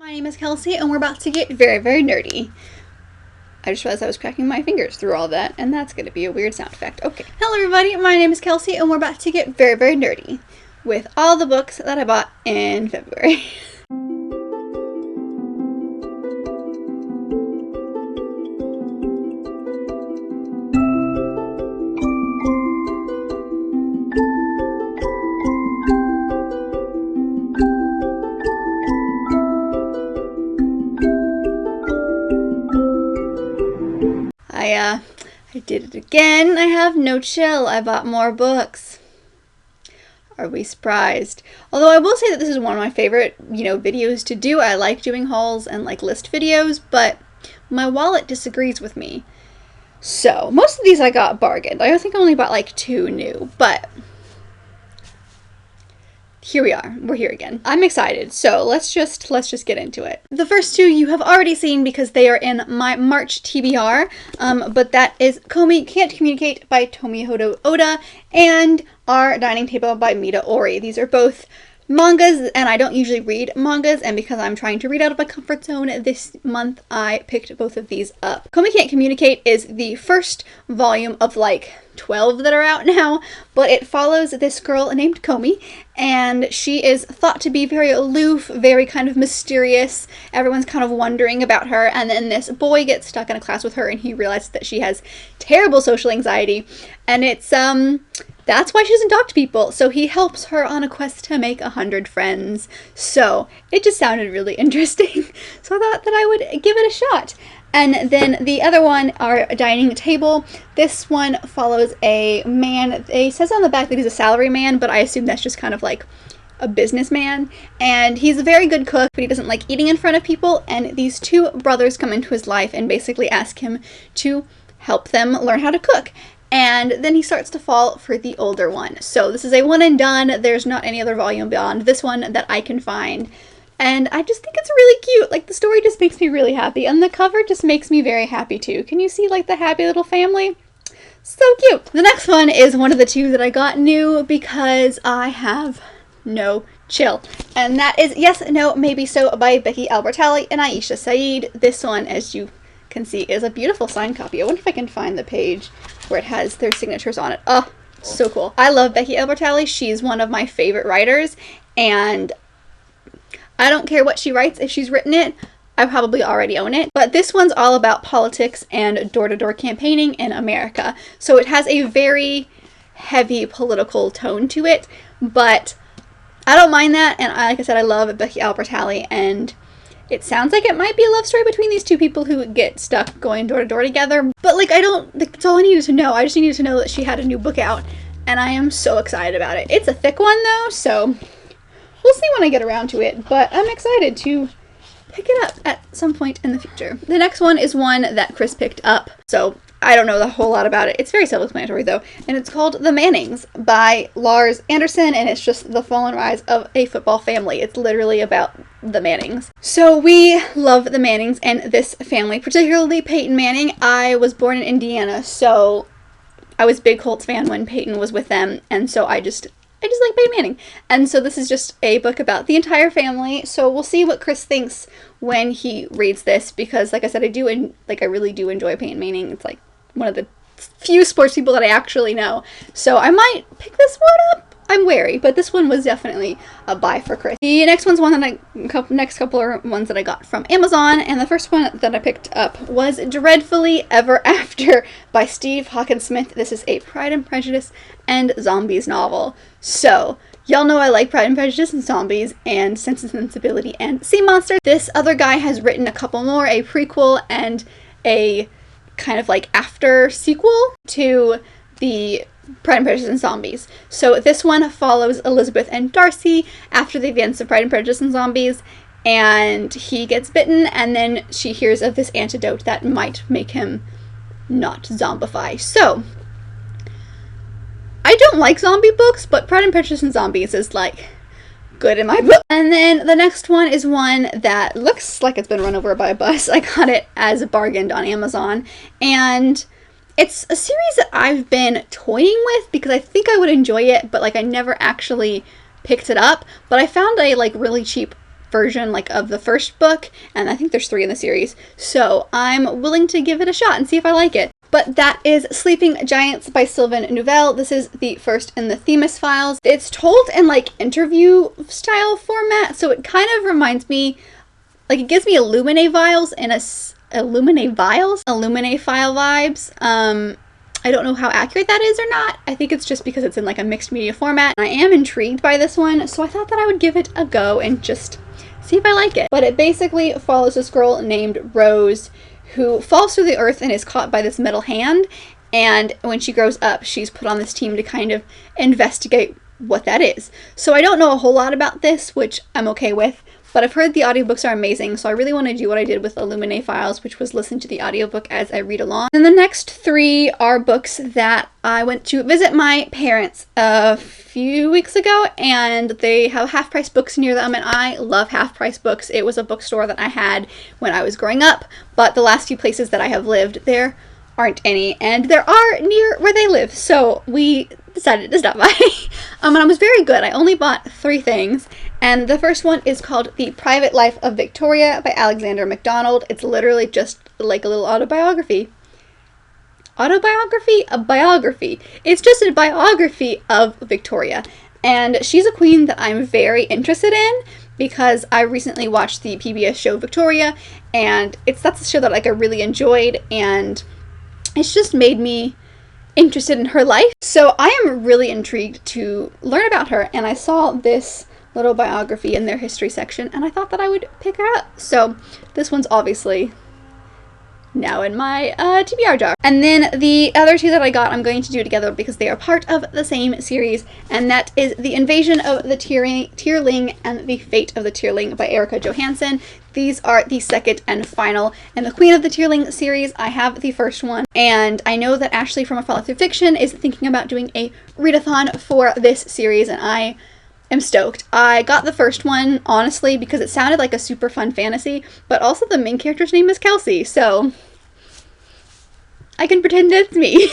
My name is Kelsey, and we're about to get very, very nerdy. I just realized I was cracking my fingers through all that, and that's going to be a weird sound effect. Okay. Hello, everybody. My name is Kelsey, and we're about to get very, very nerdy with all the books that I bought in February. I did it again. I have no chill. I bought more books. Are we surprised? Although I will say that this is one of my favorite, videos to do. I like doing hauls and list videos, but my wallet disagrees with me. So, most of these I got bargained. I think I only bought 2 new, but here we are. We're here again. I'm excited. So let's just get into it. The first 2 you have already seen because they are in my March TBR. But that is Komi Can't Communicate by Tomohiro Oda and Our Dining Table by Mita Ori. These are both mangas, and I don't usually read mangas, and because I'm trying to read out of my comfort zone this month, I picked both of these up. Komi Can't Communicate is the first volume of 12 that are out now, but it follows this girl named Komi, and she is thought to be very aloof, very kind of mysterious. Everyone's kind of wondering about her, and then this boy gets stuck in a class with her, and he realizes that she has terrible social anxiety, and it's that's why she doesn't talk to people. So he helps her on a quest to make 100 friends. So it just sounded really interesting. So I thought that I would give it a shot. And then the other one, Our Dining Table. This one follows a man. It says on the back that he's a salary man, but I assume that's just kind of a businessman. And he's a very good cook, but he doesn't like eating in front of people. And these 2 brothers come into his life and basically ask him to help them learn how to cook. And then he starts to fall for the older one. So this is a one and done. There's not any other volume beyond this one that I can find. And I just think it's really cute. The story just makes me really happy. And the cover just makes me very happy too. Can you see the happy little family? So cute. The next one is one of the 2 that I got new because I have no chill. And that is Yes, No, Maybe So by Becky Albertalli and Aisha Saeed. This one, as you can see, is a beautiful signed copy. I wonder if I can find the page where it has their signatures on it. Oh, so cool. I love Becky Albertalli. She's one of my favorite writers, and I don't care what she writes. If she's written it, I probably already own it. But this one's all about politics and door-to-door campaigning in America. So it has a very heavy political tone to it, but I don't mind that. And like I said, I love Becky Albertalli, and it sounds like it might be a love story between these 2 people who get stuck going door to door together. But that's all I needed to know. I just needed to know that she had a new book out, and I am so excited about it. It's a thick one though, so we'll see when I get around to it, but I'm excited to pick it up at some point in the future. The next one is one that Chris picked up, so I don't know the whole lot about it. It's very self-explanatory though, and it's called The Mannings by Lars Anderson, and it's just the fall and rise of a football family. It's literally about the Mannings. So we love the Mannings and this family, particularly Peyton Manning. I was born in Indiana, so I was a big Colts fan when Peyton was with them, and so I just like Peyton Manning. And so this is just a book about the entire family. So we'll see what Chris thinks when he reads this, because like I said, I really do enjoy Peyton Manning. It's one of the few sports people that I actually know. So I might pick this one up. I'm wary, but this one was definitely a buy for Chris. The next one's next couple are ones that I got from Amazon, and the first one that I picked up was Dreadfully Ever After by Steve Hawkins-Smith. This is a Pride and Prejudice and Zombies novel. So, y'all know I like Pride and Prejudice and Zombies and Sense and Sensibility and Sea Monster. This other guy has written a couple more, a prequel and a kind of after sequel to the Pride and Prejudice and Zombies. So this one follows Elizabeth and Darcy after the events of Pride and Prejudice and Zombies, and he gets bitten, and then she hears of this antidote that might make him not zombify. So I don't like zombie books, but Pride and Prejudice and Zombies is good in my book. And then the next one is one that looks like it's been run over by a bus. I got it as a bargain on Amazon, and it's a series that I've been toying with because I think I would enjoy it, but I never actually picked it up. But I found a really cheap version like of the first book, and I think there's 3 in the series, so I'm willing to give it a shot and see if I like it. But that is Sleeping Giants by Sylvain Nouvelle. This is the first in the Themis Files. It's told in like interview style format, so it kind of reminds me, like it gives me Illuminae Files and Illuminae File vibes. I don't know how accurate that is or not. I think it's just because it's in like a mixed media format. I am intrigued by this one, so I thought that I would give it a go and just see if I like it. But it basically follows this girl named Rose who falls through the earth and is caught by this metal hand. And when she grows up, she's put on this team to kind of investigate what that is. So I don't know a whole lot about this, which I'm okay with. But I've heard the audiobooks are amazing, so I really want to do what I did with Illuminae Files, which was listen to the audiobook as I read along. And the next 3 are books that I went to visit my parents a few weeks ago, and they have half-price books near them, and I love half-price books. It was a bookstore that I had when I was growing up, but the last few places that I have lived, there aren't any, and there are near where they live, so we decided to stop by. And it was very good. I only bought 3 things, and the first one is called The Private Life of Victoria by Alexander MacDonald. It's literally just like a little autobiography. Autobiography? A biography. It's just a biography of Victoria, and she's a queen that I'm very interested in because I recently watched the PBS show Victoria, and that's a show that like I really enjoyed, and it's just made me interested in her life. So I am really intrigued to learn about her, and I saw this little biography in their history section, and I thought that I would pick her up. So this one's obviously now in my TBR jar. And then the other 2 that I got, I'm going to do together because they are part of the same series, and that is The Invasion of the Tierling and The Fate of the Tierling by Erica Johansson. These are the second and final in the Queen of the Tierling series. I have the first one, and I know that Ashley from A Follow Through Fiction is thinking about doing a readathon for this series, and I am stoked. I got the first one, honestly, because it sounded like a super fun fantasy, but also the main character's name is Kelsey, so I can pretend it's me.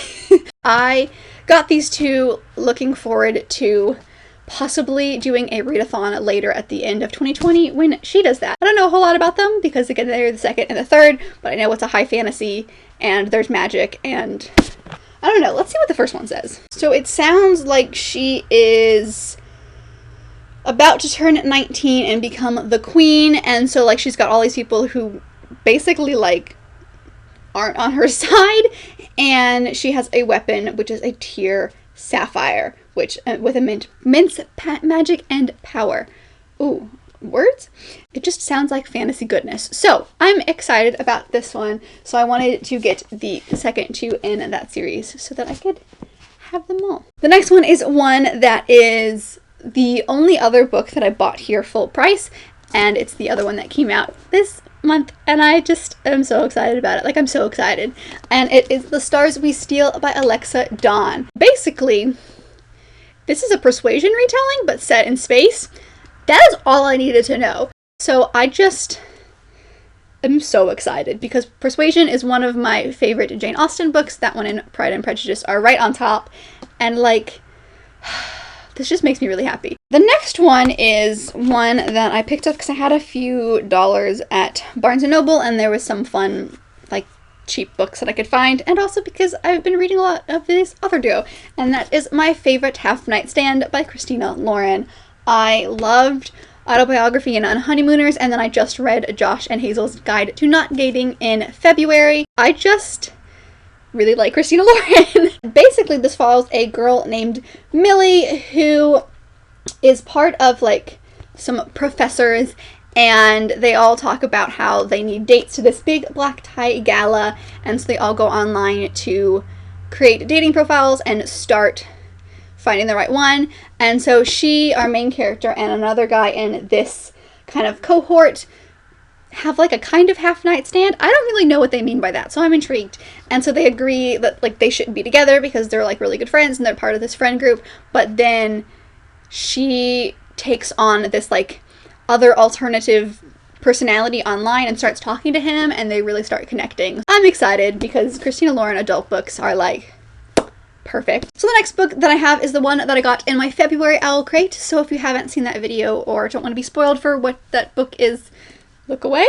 I got these 2 looking forward to possibly doing a readathon later at the end of 2020 when she does that. I don't know a whole lot about them because again they're the second and the third, but I know it's a high fantasy and there's magic, and I don't know. Let's see what the first one says. So it sounds like she is about to turn 19 and become the queen, and so like she's got all these people who basically like aren't on her side, and she has a weapon which is a tear sapphire, which with immense magic and power. Ooh, words? It just sounds like fantasy goodness. So I'm excited about this one, so I wanted to get the second 2 in that series so that I could have them all. The next one is one that is the only other book that I bought here full price, and it's the other one that came out this month, and I just am so excited about it. Like, I'm so excited. And it is The Stars We Steal by Alexa Dawn. Basically, this is a Persuasion retelling, but set in space. That is all I needed to know. So I just am so excited because Persuasion is one of my favorite Jane Austen books. That one and Pride and Prejudice are right on top. And like, this just makes me really happy. The next one is one that I picked up because I had a few dollars at Barnes & Noble, and there was some fun, like, cheap books that I could find, and also because I've been reading a lot of this author duo, and that is My Favorite Half Nightstand by Christina Lauren. I loved Autobiography and Honeymooners, and then I just read Josh and Hazel's Guide to Not Dating in February. I just really like Christina Lauren. Basically, this follows a girl named Millie who is part of like some professors, and they all talk about how they need dates to this big black tie gala, and so they all go online to create dating profiles and start finding the right one. And so she, our main character, and another guy in this kind of cohort have like a kind of half nightstand. I don't really know what they mean by that, so I'm intrigued. And so they agree that like they shouldn't be together because they're like really good friends and they're part of this friend group, but then she takes on this like other alternative personality online and starts talking to him, and they really start connecting. I'm excited because Christina Lauren adult books are like perfect. So the next book that I have is the one that I got in my February Owl Crate. So if you haven't seen that video or don't want to be spoiled for what that book is, look away.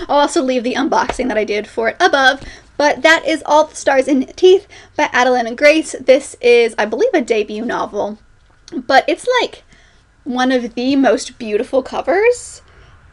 I'll also leave the unboxing that I did for it above. But that is All the Stars in Teeth by Adeline and Grace. This is, I believe, a debut novel. But it's like one of the most beautiful covers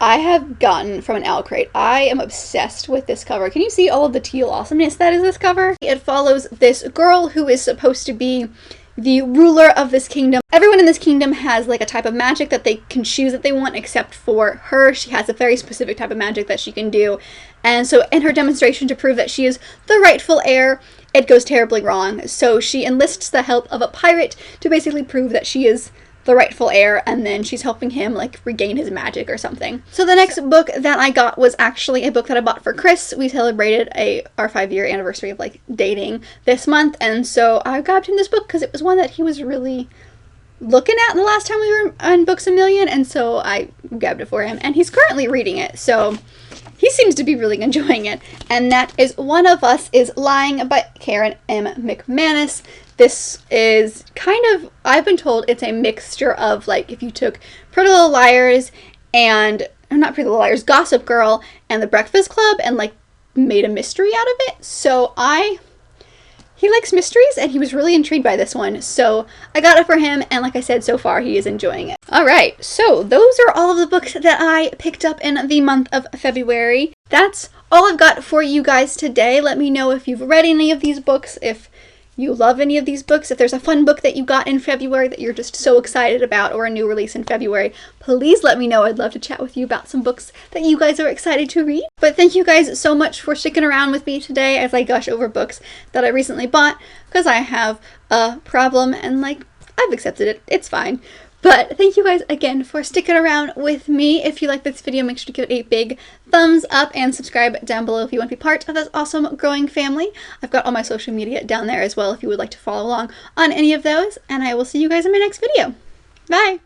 I have gotten from an Owl Crate. I am obsessed with this cover. Can you see all of the teal awesomeness that is this cover? It follows this girl who is supposed to be the ruler of this kingdom. Everyone in this kingdom has like a type of magic that they can choose that they want, except for her. She has a very specific type of magic that she can do. And so in her demonstration to prove that she is the rightful heir, it goes terribly wrong. So she enlists the help of a pirate to basically prove that she is the rightful heir, and then she's helping him like regain his magic or something. So the next book that I got was actually a book that I bought for Chris. We celebrated our 5-year anniversary of like dating this month, and so I grabbed him this book because it was one that he was really looking at the last time we were on Books A Million, and so I grabbed it for him, and he's currently reading it, so he seems to be really enjoying it. And that is One of Us is Lying by Karen M. McManus. This is kind of, I've been told it's a mixture of like if you took Pretty Little Liars and, not Pretty Little Liars, Gossip Girl and The Breakfast Club and like made a mystery out of it. So he likes mysteries and he was really intrigued by this one. So I got it for him, and like I said, so far he is enjoying it. Alright, so those are all of the books that I picked up in the month of February. That's all I've got for you guys today. Let me know if you've read any of these books, if you love any of these books. If there's a fun book that you got in February that you're just so excited about, or a new release in February, please let me know. I'd love to chat with you about some books that you guys are excited to read. But thank you guys so much for sticking around with me today as I gush over books that I recently bought, because I have a problem and like I've accepted it. It's fine. But thank you guys again for sticking around with me. If you like this video, make sure to give it a big thumbs up and subscribe down below if you want to be part of this awesome growing family. I've got all my social media down there as well if you would like to follow along on any of those. And I will see you guys in my next video. Bye!